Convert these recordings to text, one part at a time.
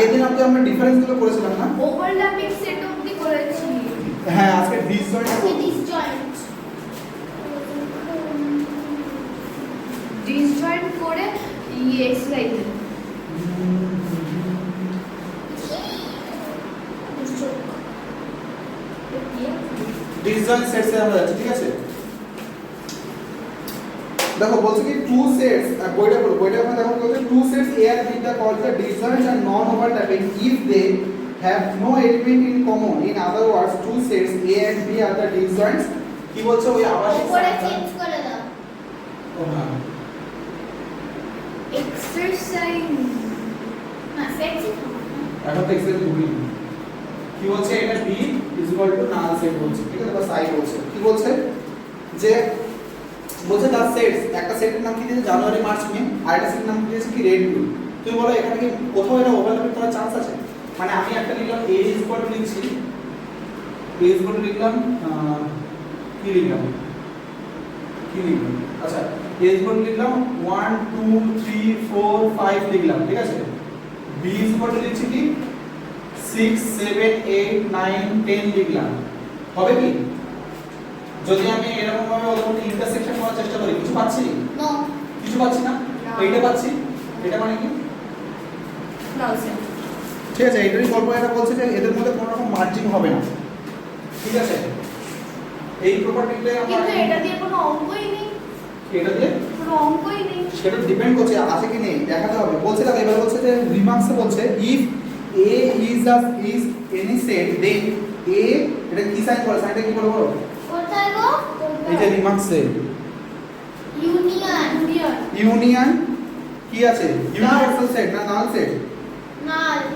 আগের দিন আমরা ডিফারেন্স গুলো করেছিলাম না? ওভারল্যাপিং সেট অবধি করেছি। হ্যাঁ, আজকে ডিসজয়েন্ট ডিসজয়েন্ট করে এক্সারসাইজ ডিসজয়েন্ট সেটসে আমরা যাচ্ছি, ঠিক আছে? দেখো বলছে কি টু সেটস, বইটা আমরা দেখো বলছে two sets A and B are called the disjoint and non overlapping if they have no element in common. In other words, two sets A and B are the disjoints. কি বলছে ওই আবাসিক উপরে সংখ্যা চেঞ্জ করে দাও। ও হ্যাঁ exercise না সেটই তো। এখন তো এক্সেল ঢুকি কি বলছে এটা B নাল সেট বলছে, ঠিক আছে? বা সাই বলছে কি বলছে যে বলছে দা সেটস, একটা সেটের নাম কি দিয়েছে জানুয়ারি মার্চ মে, আর একটা সেটের নাম কি দিয়েছে কি রেড ব্লু। তুমি বলো এখানে কি কোথাও এটা ওভারল্যাপিং করার চান্স আছে? মানে আমি একটা লিখলাম A লিখছি, A লিখলাম কি লিখলাম আচ্ছা A লিখলাম 1 2 3 4 5 লিখলাম, ঠিক আছে? B লিখছি কি 6 7 8 9 10 লিখলাম, হবে কি? যদি আমি এরকম ভাবে ওদের মধ্যে ইন্টারসেকশন করার চেষ্টা করি কিছু পাচ্ছি? নো কিছু পাচ্ছি না। এইটা পাচ্ছি, এটা মানে কি? Null set. ঠিক আছে, এইটারই গল্প। এটা বলছে যে এদের মধ্যে কোনো রকম মার্জিং হবে না, ঠিক আছে? এই প্রপার্টিটা আমরা কিন্তু এটা দিয়ে কোনো অঙ্কই নেই, এটা দিয়ে কোনো অঙ্কই নেই। সেটা ডিপেন্ড করছে আছে কি নেই দেখাতে হবে। বলছে দেখো এবার বলছে যে রিমার্কসে বলছে if A is any set then A, এটা কি সাইন করে? সাইনটা কি বলবো? কোথায় গো? এই যে রিমার্কসে ইউনিয়ন কি আছে? ইউনিভার্সাল সেট না নাল সেট?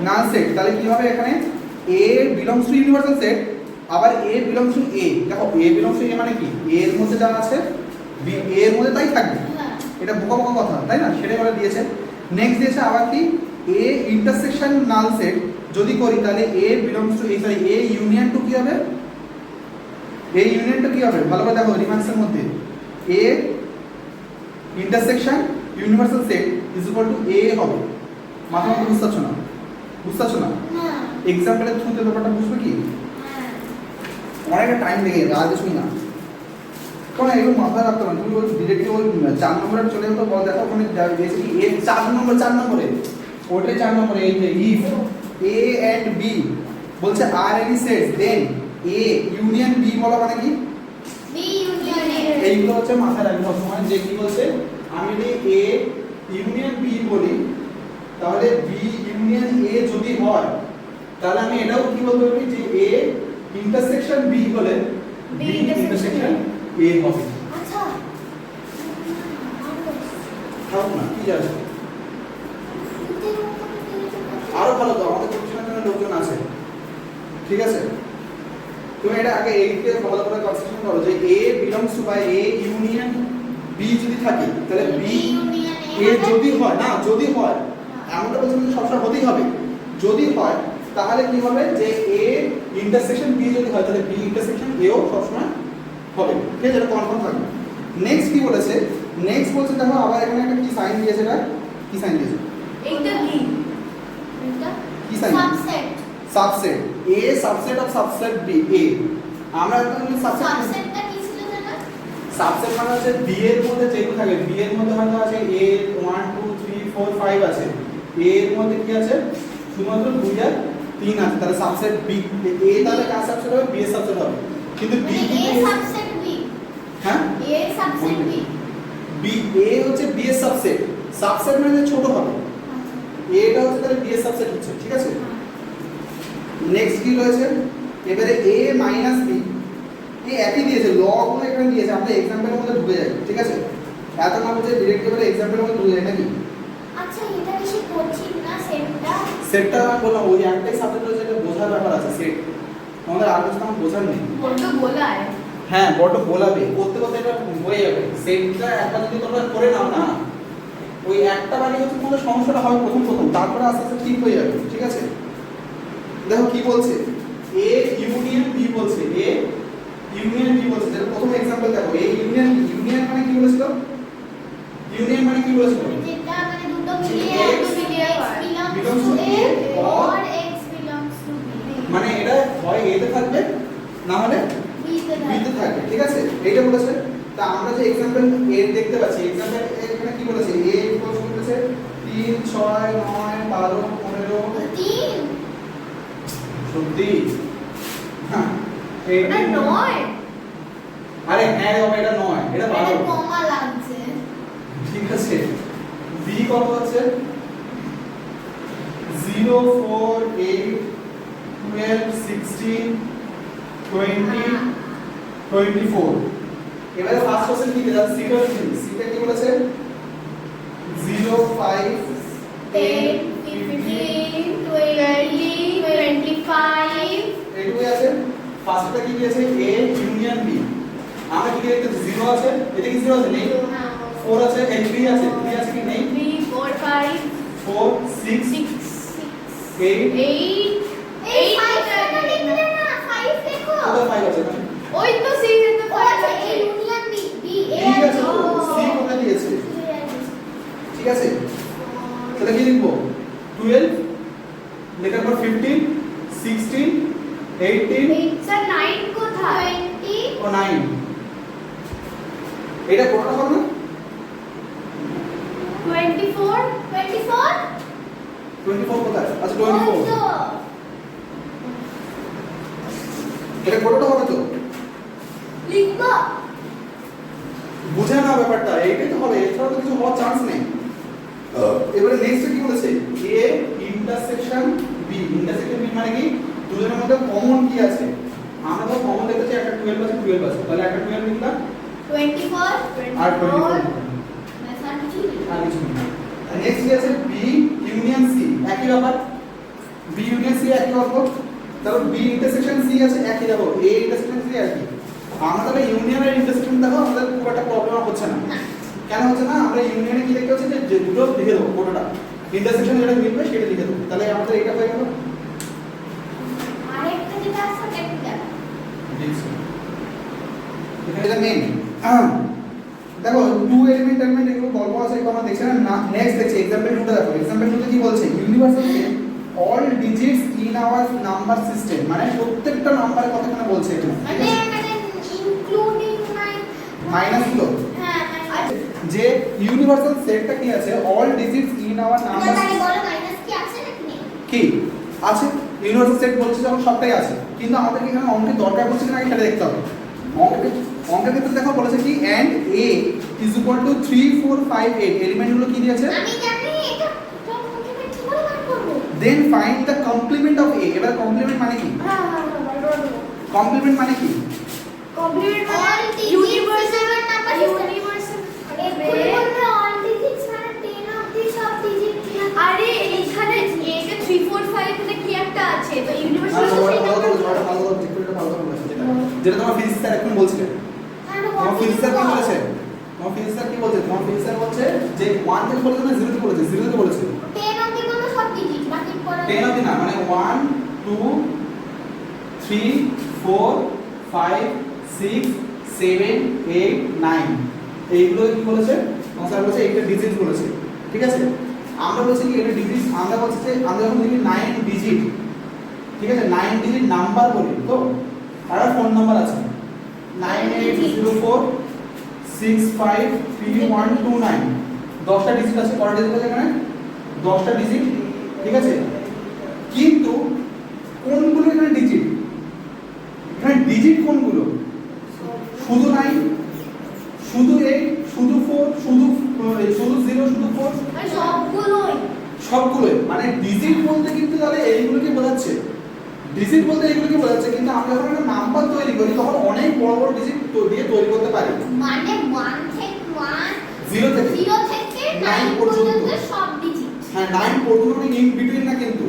Null set. তাহলে কি হবে এখানে A belongs to universal set, আবার A belongs to A। দেখো A belongs to A মানে কি? A এর মধ্যে যা আছে B A এর মধ্যে তাই থাকবে। এটা বোকা কথা, তাই না? সেটাই বলে দিয়েছে। নেক্সট দিয়েছে আবার কি A ইন্টারসেকশন নাল সেট যদি করি তাহলে A belongs to A, sorry A union two কি হবে? A ইউনিয়ন টু কি হবে? ভালো করে দেখো রিমার্কসের মধ্যে A intersection universal set is equal to A হবে। মাথা মতো বুঝতে পারছো না? এক্সাম্পলের থ্রুতে ব্যাপারটা বুঝবে কি? অনেকটা টাইম লেগে যাবে, আগে শুনি না কোন এগুলো মাথায় রাখতে হবে। তুমি ওই ডিরেক্টলি ওই 4 নম্বরে চলে যেতে বল। দেখো ওখানে দিয়েছে কি এর 4 নম্বরে ওইটাই 4 নম্বরে এই যে ইফ A and B বলছে আর any sets then A union B বলা মানে কি? এইগুলো হচ্ছে মাথায় রাখতে হবে সময়। যে কি বলছে আমি যদি A ইউনিয়ন B বলি তাহলে B ইউনিয়ন A যদি হয় তাহলে আমি এটাও কি বলতে পারি যে A ইন্টারসেকশন B হলে B ইন্টারসেকশন A হবে। আচ্ছা থাক না কি যাবে আরো ভালো তো আমাদের প্রফেশনাল লোকজন আছে, ঠিক আছে? তুমি এটা আগে এইটা ভালো করে কনসেপ্ট করো যে A belongs to by A union B যদি থাকে তাহলে B A যদি হয় না, যদি হয় এমনটা বলছেন যে সবসময় হতেই হবে। যদি হয় তাহলে কি হবে যে A ইন্টারসেকশন B যদি হয় তাহলে B ইন্টারসেকশন A ও সবসময় হবে, ঠিক আছে? এটা কনফার্ম থাকবে। নেক্সট কি বলেছে? নেক্সট বলছে দেখো আবার এখানে একটা কি সাইন দিয়েছে, এটা কি সাইন দিয়েছে? এইটা কি? কি sign? Subset A subset of subset B A। আমরা এখন সাবসেটটা কি ছিল জানো? সাবসেট মানে হচ্ছে B এর মধ্যে যেগুলো থাকে B এর মধ্যে হয়তো আছে A 1 2 3 4 5 আছে, A এর মধ্যে কি আছে? শুধুমাত্র 2 আর 3 আছে, তাহলে সাবসেট B A তাহলে কার সাবসেট হবে? B এর সাবসেট হবে। কিন্তু B A সাবসেট B, হ্যাঁ A subset B, B A হচ্ছে B এর সাবসেট। সাবসেট মানে ছোট হবে, এটা হচ্ছে তাহলে B এর সাবসেট হচ্ছে, ঠিক আছে? নেক্সট কি রয়েছে এবারে A মাইনাস B এই একই দিয়েছে, লগগুলো এখানে দিয়েছে। আমরা एग्जांपलेর মধ্যে ঢুকে যাই, ঠিক আছে? এত না বুঝে ডাইরেক্ট এবারে एग्जांपलेর মধ্যে ঢুকে যাই নাকি? আচ্ছা এটা বেশি কঠিন না সেটটা বললাম ওই একটাই সাবজেক্ট রয়েছে, এটা বোঝার ব্যাপার আছে। সেট আমাদের আর কিছু তেমন বোঝার নেই। বড্ড গোলায়। হ্যাঁ বড় গোলাবে করতে করতে এটা হয়ে যাবে। সেটটা একবার যদি তোমরা করে নাও না ওই একটা বাড়ি হচ্ছে তোমাদের সমস্যাটা হয় প্রথম তারপরে আস্তে আস্তে ঠিক হয়ে যাবে, ঠিক আছে? দেখো কি বলছে A ইউনিয়ন B বলছে, A ইউনিয়ন B বলছে। যেটা প্রথম एग्जांपल দেখো A ইউনিয়ন মানে কি বলেছিল? ইউনিয়ন মানে কি বলেছিল? যেটা মানে দুটো মিলিয়ে belongs to A or x belongs to b মানে এটা হয় a তে থাকবে না হলে b তে b তে থাকবে, ঠিক আছে? এইটা বলেছে। তা আমরা যে एग्जांपल a দেখতে পাচ্ছি, एग्जांपल এখানে কি বলেছে? a ইকুয়ালস টু বলেছে 3 6 9 12 15 3 সত্যি? হ্যাঁ এইটা এটা নয়। আরে হ্যাঁ বাবা, এটা নয়, এটা এটা 12। কমা লাগছে ঠিক আছে, b কত হচ্ছে? 0 4 8 12 16 20 24। এবারে ফার্স্ট কোশ্চেন কি দিলাম? সি টা কি? সি টা কি বলেছে? 0 5 10 15 20 25 এইটুকুই আছে। ফার্স্টটা কি দিয়েছে? a union b। আমরা কি দেখতে 0 আছে, এটা কি 0 আছে? নেই। 4 আছে, 3 আছে, 3 আছে কি? নেই। 3 4 5 4 6 6 8 8 এই 5 টা লিখলে না 5 দেখো কোথায় 5 আছে? ওই তো সি এর তো ও আচ্ছা a union b b a ঠিক আছে, তো সি কোথায় দিয়েছে? ঠিক আছে, তাহলে কি লিখবো? 12 লেখার পর 15 16 18 স্যার 9 কোথায়? 20 ও 9। এটা কোনটা হবে না? 24 24 24 কোথায়? আচ্ছা ওই 24। তো এটা কোনটা হবে তো? লিখবো বুঝে না ব্যাপারটা, এইটাই তো হবে, এছাড়া তো কিছু হওয়ার চান্স নেই। এবারে নেক্সট কি বলেছে? a intersection b। Intersection b মানে কি? দুজনের মধ্যে কমন কি আছে? আমরা তো কমন দেখতেছি একটা 12 আছে, 12 আছে, তাহলে একটা 12 লিখলাম 24 আর 24 ব্যাস আর কিছু নেই। আর কিছু না। নেক্সট কি আছে? b union c। একই ব্যাপার, b ইউনিয়ন c একই অর্থ। তারপর b ইন্টারসেকশন c আছে, একই দেখো, a ইন্টারসেকশন c একই। আমরা তাহলে ইউনিয়ন আর ইন্টারসেকশন দেখো আমাদের খুব একটা প্রবলেম হচ্ছে না। কেন হচ্ছে না? আমরা ইউনিয়নে কি দেখতে পাচ্ছি যে দুটো লিখে দেবো পুরোটা, ইন্টারসেকশন যেটা মিলবে সেটা লিখে দেবো, তাহলে আমাদের এটা হয়ে গেল। আরেকটা যেটা আছে ক্যাপিটাল এটা মেইন। দেখো টু এলিমেন্ট এলিমেন্ট এগুলো গল্প আছে, এগুলো আমরা দেখছি না। নেক্সট দেখছি एग्जांपल 2টা দেখো। एग्जांपल 2 তে কি বলছে? Universal set all digits in our number system, মানে প্রত্যেকটা নাম্বারের কথা এখানে বলছে এখানে। মানে ইনক্লুডিং মাইনাস গুলো হ্যাঁ যে ইউনিভার্সাল সেটটা কি আছে? All digits in our number তাহলে বলো মাইনাস কি আছে নাকি নেই কি আছে? ইউনিভার্সাল সেট বলছে যখন সবটাই আছে, কিন্তু আমাদের কি এখানে অঙ্কের দরকার পড়ছে কিনা এটা দেখতে হবে। অঙ্কের ক্ষেত্রে দেখো বলেছে কি and a is equal to 3 4 5 8 element গুলো কি দিয়েছে? আমি জানি এটা কমপ্লিমেন্ট কি করে বার করব then find the complement of a। এবার কমপ্লিমেন্ট মানে কি? হ্যাঁ কমপ্লিমেন্ট মানে কি? Complement all universal number universal বলতে অল ডিজিটস মানে 10 অবধি সব ডিজিট কি আরে এখানে এটা 3 4 5 মানে কি একটা আছে তো ইউনিভার্সাল যেটা তোমার ফিজিক্স স্যার এখন বলছিলেন। তোমার ফিজিক্স স্যার কি বলেছে? তোমার ফিজিক্স স্যার কি বলছে? তোমার ফিজিক্স স্যার বলছে যে 1 থেকে বলেছে না 0 থেকে বলেছে? 0 থেকে বলেছে। 10 অবধি বলতে সব ডিজিট বাকি পড়া 10 অবধি না, মানে 1 2 3 4 5 6 7 8 9 এইগুলো কি বলেছে? তোমার স্যার বলেছে এইটা ডিজিট বলেছে, ঠিক আছে? আমরা বলছি কি এটা ডিজিট, আমরা বলছি যে আমরা যখন দেখি 9 ডিজিট, ঠিক আছে, 9 ডিজিট নাম্বার বলি তো, আর ফোন নাম্বার আছে 9804 653129, 10টা ডিজিট আছে। কয়টা ডিজিট আছে এখানে? 10টা ডিজিট, ঠিক আছে। কিন্তু কোনগুলো এখানে ডিজিট? এখানে ডিজিট কোনগুলো? শুধু 9, শুধু 8, শুধু 4, শুধু 0, শুধু 4, মানে সবগুলোই সবগুলোই। মানে ডিজিট বলতে কিন্তু তাহলে এইগুলোকে বোঝাচ্ছে, ডিজিট বলতে এইগুলোকে বোঝাচ্ছে। কিন্তু আমরা যখন একটা নাম্বার তৈরি করি তখন অনেক বড় বড় ডিজিট দিয়ে তৈরি করতে পারি। মানে 1 থেকে 0 থেকে 0 থেকে 9 9 পর্যন্ত। পর্যন্ত সব ডিজিট হ্যাঁ 9 পর্যন্ত মানে ইন বিটুইন না, কিন্তু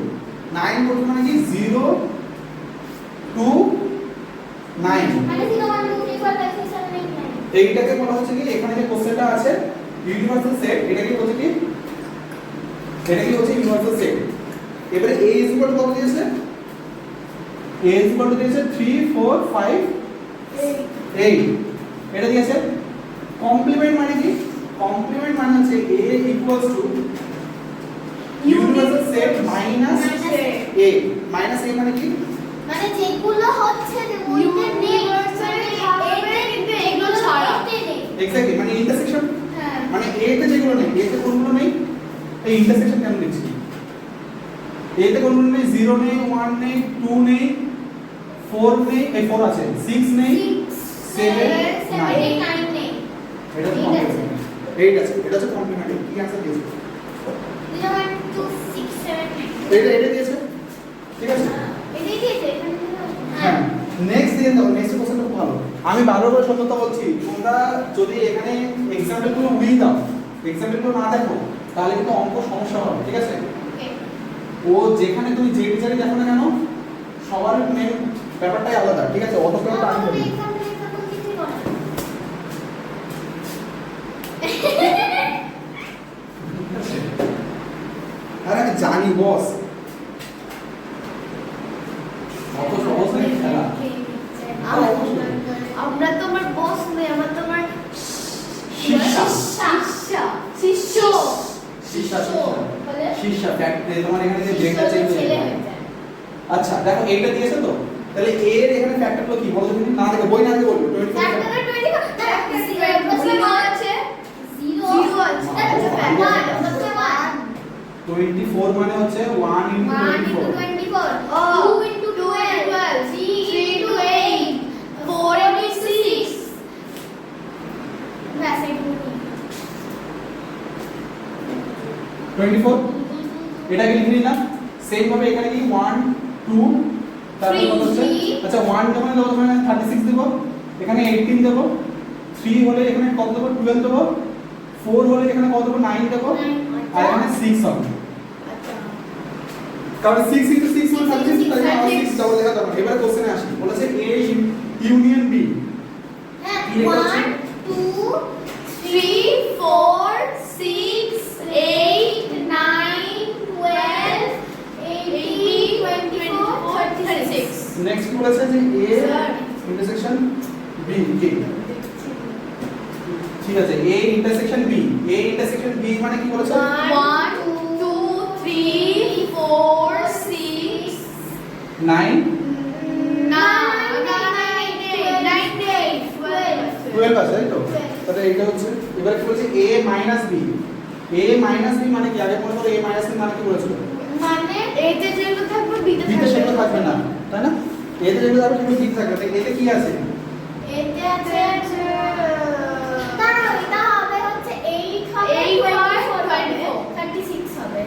9 পর্যন্ত মানে কি 0 2 9, মানে 0 1 2 3 4 5 6 7 8 9 এইটাকে বলা হচ্ছে কি এখানে যে কোশ্চেনটা আছে ইউনিভার্সাল সেট, এটাকে বলছে কি? এটা কি হচ্ছে ইউনিভার্সাল সেট। এবারে a ইজ ইকুয়াল টু কত দিয়েছে? a ইজ ইকুয়াল টু দিয়েছে 3 4 5 8 এটা দিয়েছে। কমপ্লিমেন্ট মানে কি? কমপ্লিমেন্ট মানে হচ্ছে a equals to universal set minus A minus A মানে কি মানে যেগুলো হচ্ছে যে ওইটা নেই হবে কিন্তু এগুলো ছাড়া। এক্স্যাক্টলি মানে ইন্টারসেকশন হ্যাঁ মানে এ তে যেগুলো নেই এ তে কোনগুলো নেই এই ইন্টারসেকশন কেন লিখছি এ তে কোনগুলো নেই 0 নেই 1 নেই 2 নেই 4 নেই এই 4 আছে 6 নেই 7 9 9 নেই এটা তো 8 আছে এটা হচ্ছে কমপ্লিমেন্টারি কি आंसर দিয়েছে 1 2 6 7 এটা দিয়েছে ঠিক আছে এটাই দিয়েছে হ্যাঁ নেক্সট দিয়ে দাও নেক্সট কোশ্চেনটা খুব ভালো আমি বারবার সত্যতা বলছি তোমরা যদি এখানে এক্সাম্পলগুলো উড়িয়ে দাও এক্সাম্পলগুলো না দেখো তাহলে কিন্তু অঙ্ক সমস্যা হবে ঠিক আছে ও যেখানে তুমি যে টিচারে দেখো না কেন সবার মেন ব্যাপারটাই আলাদা ঠিক আছে অত কেউ টাইম দেবে আরে আমি জানি বস অত সহজ নেই খেলা আমরা তোমার বস নই, আমরা তোমার শিষ্যা শিষ্য। শিষ্যা বলে? শিষ্যা ফ্যাক্টরি তোমার এখানে যে ডেটা চেঞ্জ হয়ে ছেলে যায় হয়ে যায়। আচ্ছা দেখো এইটা দিয়েছে তো তাহলে এর এখানে ফ্যাক্টরগুলো কি বলো তুমি না দেখো বই না দেখে বলবো 24 জিরো আছে, জিরো আছে, আচ্ছা, one, হচ্ছে one। 24 মানে হচ্ছে 1 into 24 Oh, 2 into 12, 3 into 8, 4 into 6. ব্যাস এইটুকু। 24 এটাকে লিখে নিলাম সেম ভাবে এখানে কি 1 2 তারপর কত হচ্ছে Three. আচ্ছা 1 যখন দেবো তখন 36 দেব এখানে 18 দেব 3 হলে এখানে কত দেব 12 দেব 4 হলে এখানে কত দেব 9 দেব আর এখানে 6 হবে আচ্ছা। কারণ 6 into 6 মানে 36 তাই না 6 ডাবল লেখা দরকার এবারে কোশ্চেনে আসি বলেছে A ইউনিয়ন B হ্যাঁ কি লেখা আছে? 1 2 3, 4, 6, 8, 9, 12, 18, 24, 36. নেক্সট বলেছে যে A Sir. ইন্টারসেকশন B কি ঠিক আছে A intersection B A intersection B মানে কি বলেছে 1, 2, 3, 4, 6, 9 12 আছে তাই তো তাহলে এইটা হচ্ছে এবারে কি বলছে A minus B A minus B মানে কি আগে মনে করো A মাইনাস B মানে কি বলেছিল মানে এতে যেগুলো থাকবে বিতে B তে সেগুলো থাকবে না তাই না A তে যেগুলো থাকবে সেগুলো B তে থাকবে তাই এতে কি আছে এতে আছে না এটা হবে হচ্ছে 8 হবে 36 হবে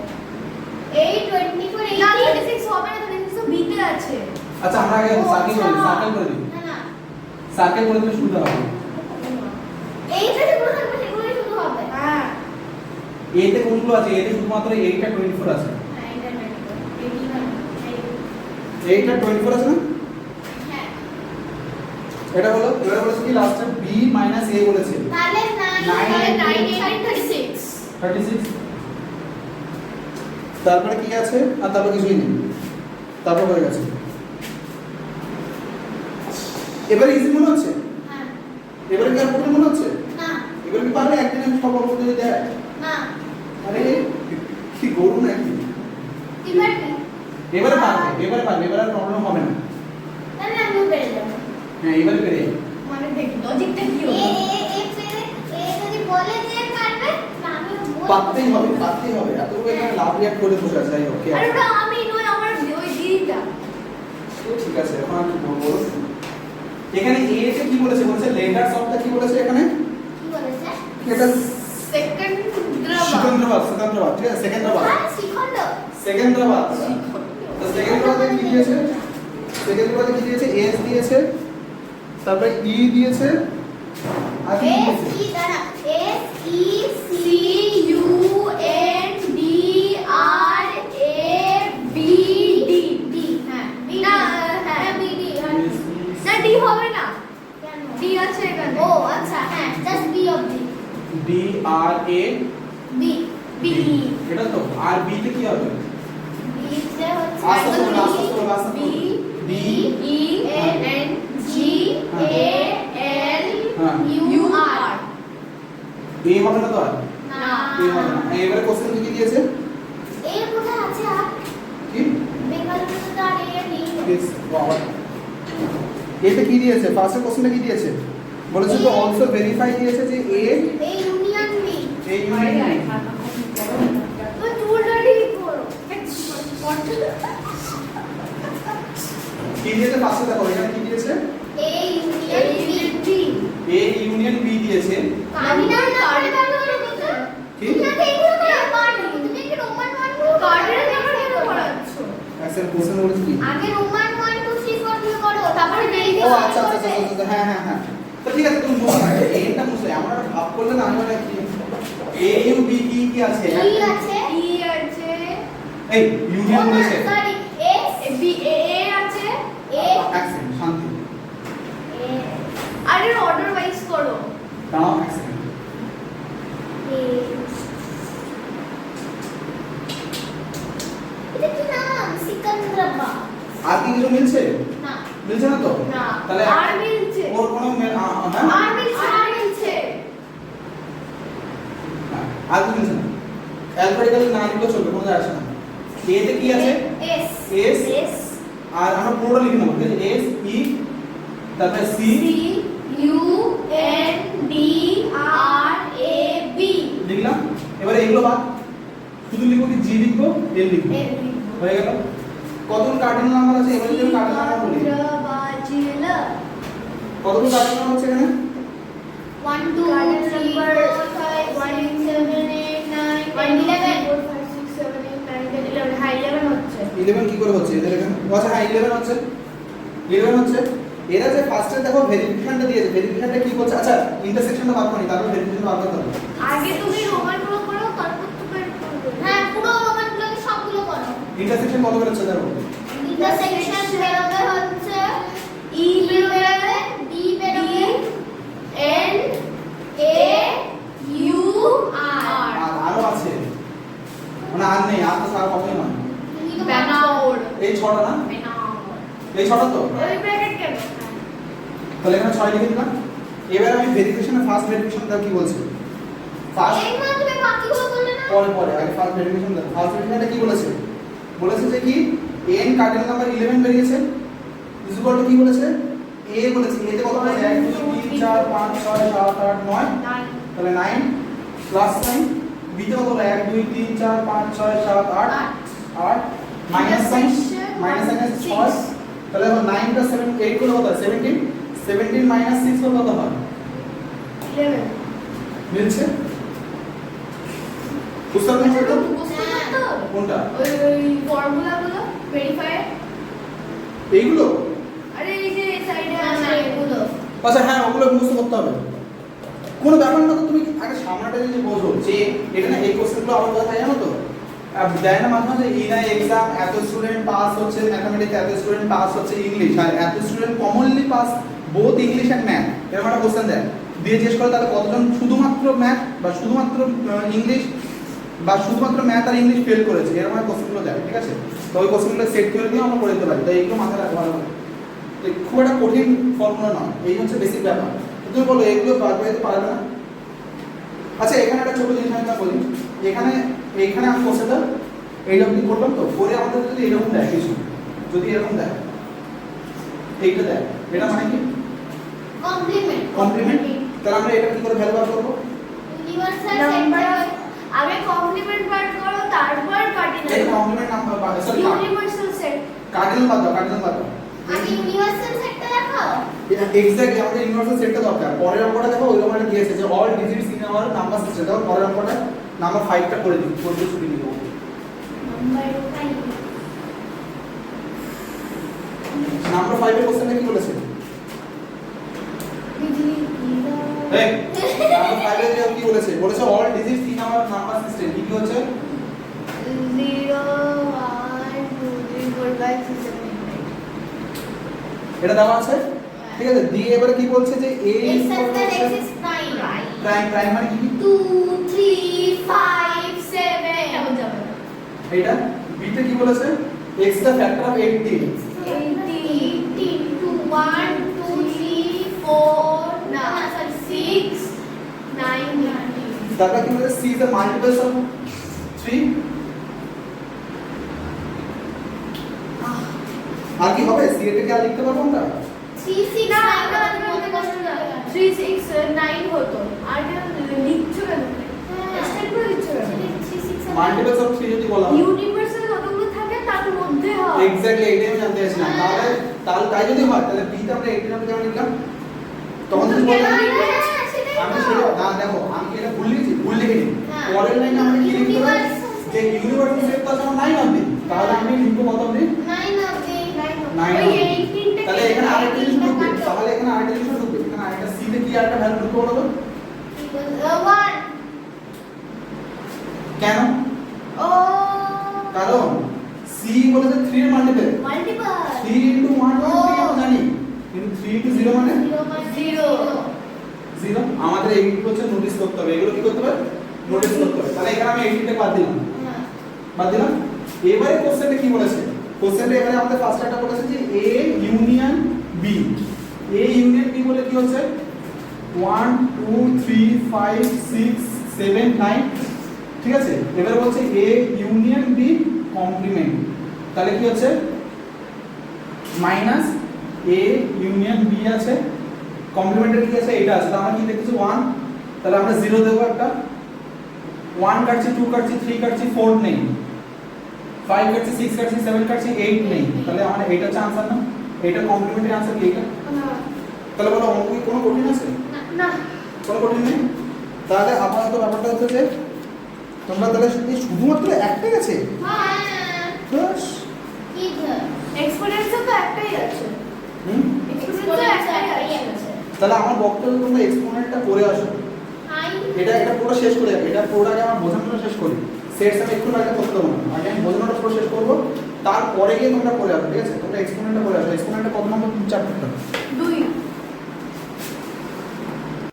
8 24 না 18 36 হবে না 36 বিতে আছে। আচ্ছা আমরা আগে সার্কেল করি সার্কেল করে দিই না না সার্কেল করে দিলে সুবিধা হবে এইটা যেগুলো থাকবে সেগুলোই শুধু হবে হ্যাঁ A তে কোনগুলো আছে A তে শুধুমাত্র 8 টা 24 আছে হ্যাঁ এটা না 8 টা 24 আছে না হ্যাঁ এটা হলো এবারে বলেছে কি লাস্টে B মাইনাস A বলেছে তাহলে 9 36 36 তারপরে কি আছে আর তারপর কিছুই নেই তারপর হয়ে গেছে এবারে ইজি মনে হচ্ছে হ্যাঁ এবারে কি আর কঠিন মনে হচ্ছে না এবারে কি পারবে একদিন আমি সব অঙ্ক দিয়ে দেয় না আরে কি গরু নাকি এবার এবারে পারবে এবারে আর প্রবলেম হবে না তাহলে আমিও পেরে যাবো হ্যাঁ এবারে পেরে যাবে মানে দেখ লজিকটা কি এ হলো এ পেরে এ যদি বলে যে পারবে আমি পারতেই হবে এত এখানে লাভ রিয়াক্ট করে বসে আছে যাই হোক কি আরে আছে? ওটা আমি নই আমার ওই দিদিটা তো ঠিক আছে এখন আমি বলবো এখানে এ তে কি বলেছে লেটারস অফ দা কি বলেছে এখানে কি বলেছে এটা সেকেন্দ্রাবাদ সিকান্দ্রাবাদ ঠিক আছে সেকেন্দ্রাবাদ হ্যাঁ শিখন্ড সেকেন্দ্রাবাদ তো সেকেন্দ্রাবাদে কি দিয়েছে সেকেন্দ্রাবাদে কি দিয়েছে এস দিয়েছে তারপরে ই দিয়েছে আর কি এস দিয়েছে ই দাঁড়া S E C U N D R A B D D হ্যাঁ বি না হ্যাঁ হ্যাঁ বি ডি না ডি হবে না কেন ডি আছে এখানে ও আচ্ছা হ্যাঁ just B of D D R A B B এটা তো আর বি তে কি হবে বি তে হচ্ছে আস্তে আস্তে B D E N G A L হ্যাঁ ইউ আর এ হবে না তো আর না এ হবে না এবারে কোশ্চেন কি দিয়েছে এর কোথায় আছে আর তো তার এ নেই। Yes, wow. এটা কি দিয়েছে? ফার্স্টের কোশ্চেনটা কি দিয়েছে? বলেছে তো অলসো ভেরিফাই দিয়েছে যে এ এই ইউনিয়ন বি। এই ইউনিয়ন তো টুলটা ঠিক করো। কি দিয়েছে ফার্স্টে দেখো এখানে কি দিয়েছে? এই union B. A union B দিয়েছে। কার্ডিনাল নাম্বার ব্যবহার করতে। কি? তুমি তো এইগুলো করে পারো। তুমি কি রোমান 1 2 কার্ডিনাল নাম্বার কেন পড়াচ্ছ? আচ্ছা কোশ্চেন বলেছে কি? আগে রোমান 1 2 3 4 দিয়ে করো তারপরে ও ভেরিফাই আচ্ছা আচ্ছা আচ্ছা আচ্ছা, হ্যাঁ হ্যাঁ হ্যাঁ তো ঠিক আছে তুমি বলো না এটা মুছলে আমরা ভাব করলে না আমি মানে কি এ ইউ বি কি আছে? কি আছে? ই আছে, এই ইউনিয়ন বলেছে সরি এস বি এ আছে, এ অ্যাকসেন্ট শান্তি আর এর অর্ডার ওয়াইজ করো। নাও অ্যাকসেন্ট এটা কি নাম? সিকান্দ্রাবা। আর কি কিছু মিলছে? না মিলছে না তো? না, তাহলে আর মিলছে, ওর কোনো হ্যাঁ আর মিলছে, আর মিলছে। আর কি মিলছে না অ্যালফাবেটিক্যাল না লিখলে চলবে কোনো যায় আসে না এ তে কি আছে? এস এস এস আর আমরা পুরোটা লিখে নেব ঠিক আছে এস ই তারপরে C C U N D R A B. লিখলাম এবারে এগুলো বাদ শুধু লিখবো কি জি লিখবো এল লিখবো হয়ে গেল কতগুলো কার্ডিনাল নাম্বার আছে এবারে যদি কার্ডিনাল নাম্বার বলি বাজিলা কতগুলো কার্ডিনাল নাম্বার আছে এখানে 1 2 3 4 5 6 7 8 9 10 11 4 5 6 7 8 9 10 11 হ্যাঁ 11 হচ্ছে। 11 কি করে হচ্ছে এদের এখানে আচ্ছা হ্যাঁ 11 হচ্ছে 11 হচ্ছে এরা যে ফার্স্টে দেখো ভেরিফিকেশনটা দিয়েছে ভেরিফিকেশনটা কি করছে আচ্ছা ইন্টারসেকশনটা বার করি তারপর ভেরিফিকেশন বার করতে হবে আগে তুমি রোমান গুলো করো তারপর তুমি করবে। হ্যাঁ পুরো রোমানগুলোকে সবগুলো করো ইন্টারসেকশন কত বেরোচ্ছে দেখো ইন্টারসেকশন বেরোবে হচ্ছে ই বেরোবে, বি বেরোবে এন এ ইউ আর আর আর আরো আছে মানে আর নেই আর তো সারা কমই নয় তুমি তো ব্যানাউর, এই ছটা না ব্যানাউর। এই ছটা তো ওই ব্র্যাকেট কেন? তাহলে এখানে 6 লিখে দিলাম এবার আমি ভেরিফিকেশনে ফার্স্ট ভেরিফিকেশন দাও কি বলছে ফার্স্ট এই মানে তুমি বাকিগুলো করলে না পরে পরে আগে ফার্স্ট ভেরিফিকেশন দাও ফার্স্ট ভেরিফিকেশনটা কি বলেছে বলেছে যে কি n কার্ডিনাল নাম্বার 11 বেরিয়েছে ইজ ইকুয়াল টু কি বলেছে a বলেছে a তে কত আছে 1 2 3 4 5 6 7 8 9 9 তাহলে 9 প্লাস সাইন b তে কত 1 2 3 4 5 6 7 8 8 মাইনাস সাইন আছে 6 তাহলে 9 প্লাস 7 8 করে কত হয় 17 17 মাইনাস 6 করে কত হয় 11 মিলছে বুঝতে পারছেন তো বুঝতে পারতো? কোনটা ওই ফর্মুলা গুলো ভেরিফাই, এইগুলো আরে এই যে সাইডে না আছে এগুলো আচ্ছা হ্যাঁ ওগুলো মুখস্থ করতে হবে কোনো ব্যাপার না তো তুমি আগে সামনাটা যদি বোঝো যে এটা না এই কোশ্চেনগুলো আমার কথা জানো তো দেয় না মাঝে মাঝে ইনাই এক্সাম এত স্টুডেন্ট পাস হচ্ছে ম্যাথমেটিক্স এত স্টুডেন্ট পাস হচ্ছে ইংলিশ আর এত student commonly pass both English and math এরকম একটা কোশ্চেন দেয় দিয়ে জিজ্ঞেস করে তাহলে কতজন শুধুমাত্র ম্যাথ বা শুধুমাত্র ইংলিশ বা শুধুমাত্র ম্যাথ আর ইংলিশ ফেল করেছে এরকম একটা কোশ্চেনগুলো দেয় ঠিক আছে তো ওই কোশ্চেনগুলো সেট করে দিয়ে আমরা করে দিতে পারি তো এইগুলো মাথায় রাখা ভালো খুব একটা কঠিন ফর্মুলা নয় এই হচ্ছে বেসিক ব্যাপার তুমি বলো এগুলো পারবে তো পারবে না আচ্ছা এখানে একটা ছোট জিনিস আমি বলি এখানে আমি কোশ্চেনটা এইরকম করলাম তো পরে আমাদের যদি এরকম দেয় কিছু যদি এরকম দেয় এইটা দেয় এটা মানে কি কমপ্লিমেন্ট কমপ্লিমেন্ট তাহলে আমরা এটা কি করে ভ্যালু বার করবো ইউনিভার্সাল নাম্বার সেন্টার আগে কমপ্লিমেন্ট বার করো তারপর এই কার্ডিনাল, কমপ্লিমেন্ট নাম্বার বা সরি ইউনিভার্সাল সেট। কার্ডিনাল বাদ দাও কার্ডিনাল বাদ দাও আগে ইউনিভার্সাল সেটটা দেখাও এক্স্যাক্টলি আমাদের ইউনিভার্সাল সেটটা দরকার পরের অঙ্কটা দেখো ওই রকম একটা দিয়েছে যে all digits in our number system দেখো পরের অঙ্কটা নাম্বার 5টা করে দিই করতে ছুটি নিব নাম্বার 5 নাম্বার 5 এর কোশ্চেনটা কি বলেছে বিজলি এই নাম্বার 5 এর কি বলেছে বলেছে all digits in our number system কি কি হচ্ছে 0 1 2 3 4 5 6 7 8 এটা দেওয়া আছে ঠিক আছে দিয়ে এবারে কি বলছে যে a x is prime prime prime মানে কি 2 3 5 7 এমন যাবে না। এটা b তে কি বলেছে x দা ফ্যাক্টর অফ 18 18 2 1 2 3 4 না সরি 6 9 তারপর কি বলেছে c is the multiples of 3 আর কি হবে সি এটাকে আর লিখতে পারবো আমরা 3 6 না 9 না তোমাকে কষ্ট না 3 6 9 হতো আর কেন লিখছো কেন এক্সটেন্ড করে দিচ্ছো কেন 3 6 মাল্টিপলস অফ 3 যদি বলা হয় ইউনিভার্সাল কতগুলো থাকে তার মধ্যে হয় এক্স্যাক্টলি এটাই আমি জানতে চাইছিলাম তাহলে তাহলে তাই যদি হয় তাহলে বি তে আমরা 18 আমরা কেন লিখলাম তখন যদি বলা হয় আমি সেটা না দেখো আমি কি এটা ভুল লিখেছি ভুল লিখিনি হ্যাঁ। পরের লাইনে আমরা কি লিখতে পারি যে ইউনিভার্সাল সেট তো আছে আমার 9 অবধি তাহলে আমি লিখবো কত অবধি 9 অবধি 9 ওই অবধি 18 তাহলে এখানে আরেকটা জিনিস ঢুকবে তাহলে এখানে আরেকটা জিনিস ঢুকবে এখানে আরেকটা সি তে কি আরেকটা ভ্যালু ঢুকবে বলো তো 1 কেন ও কারণ সি বলেছে 3 এর মাল্টিপল মাল্টিপল 3 ইনটু 1 মানে 3 আমরা জানি কিন্তু 3 ইনটু 0 মানে 0 আমাদের এইগুলো হচ্ছে নোটিস করতে হবে এগুলো কি করতে হবে নোটিস করতে হবে তাহলে এখানে আমি 18 টা বাদ দিলাম এবারে কোশ্চেনটা কি বলেছে কোশ্চেনটা এবারে আমাদের ফার্স্ট একটা বলেছে যে A union B A union B বলে কি হচ্ছে 1 2 3 5 6 7 9 ঠিক আছে এবারে বলছে এ ইউনিয়ন বি কমপ্লিমেন্ট তাহলে কি হচ্ছে মাইনাস এ ইউনিয়ন বি আছে কমপ্লিমেন্টারি কি আছে এটা আছে তাহলে আমরা কি দেখতেছি 1 তাহলে আমরা 0 দেব একটা 1 কাটছি 2 কাটছি 3 কাটছি 4 নেই 5 কাটছি 6 কাটছি 7 কাটছি 8 নেই তাহলে আমার এটা হচ্ছে आंसर না এটা কমপ্লিমেন্টারি आंसर কি এটা তাহলে বলো অঙ্ক কি কোনো কঠিন আছে না কোনো কঠিন নেই তাহলে আপাতত ব্যাপারটা হচ্ছে যে তোমরা তাহলে শুধুমাত্র একটাই আছে বাস এক্সপোনেন্টস তো একটাই আছে হুম এক্সপোনেন্টস একটাই আছে তাহলে আমার বক্তব্য তোমরা এক্সপোনেন্টটা করে আসো এটা পুরো শেষ করে যাবে এটা পুরোটাকে আমার বোঝানোটা শেষ করি সেটস আমি একটু আগে করতে দেবো না আগে আমি বোঝানোটা পুরো শেষ করবো তারপরে গিয়ে তোমরা করে আসো ঠিক আছে তোমরা এক্সপোনেন্টটা করে আসো এক্সপোনেন্টটা কত নম্বর চ্যাপ্টারটা 2